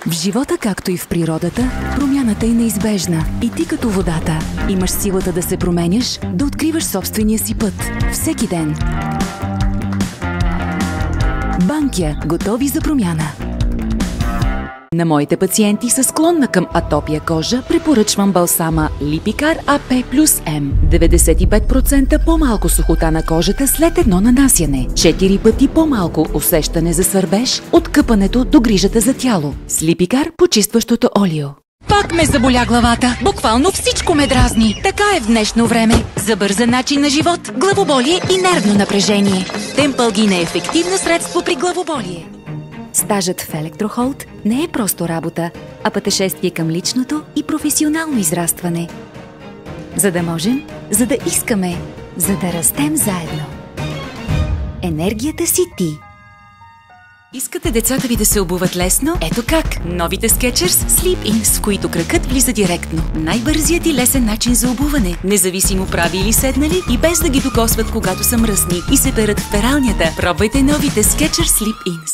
В живота, както и в природата, промяната е неизбежна. И ти като водата имаш силата да се променяш, да откриваш собствения си път. Всеки ден. Банкя – готови за промяна. На моите пациенти са склонна към атопия кожа препоръчвам балсама Lipikar AP+M. 95% по-малко сухота на кожата след едно нанасяне. 4 пъти по-малко усещане за сърбеж от къпането до грижата за тяло. С Lipikar почистващото олио. Пак ме заболя главата. Буквално всичко ме дразни. Така е в днешно време. За бърза начин на живот, главоболие и нервно напрежение. Темпългин е ефективно средство при главоболие. Стажът в Електрохолд не е просто работа, а пътешествие към личното и професионално израстване. За да можем, за да искаме, за да растем заедно. Енергията си ти. Искате децата ви да се обуват лесно? Ето как! Новите Skechers Sleep-Ins, в които кракът влиза директно. Най-бързият и лесен начин за обуване. Независимо прави или седнали и без да ги докосват, когато са мръсни и се перат в пералнята. Пробвайте новите Skechers Sleep-Ins.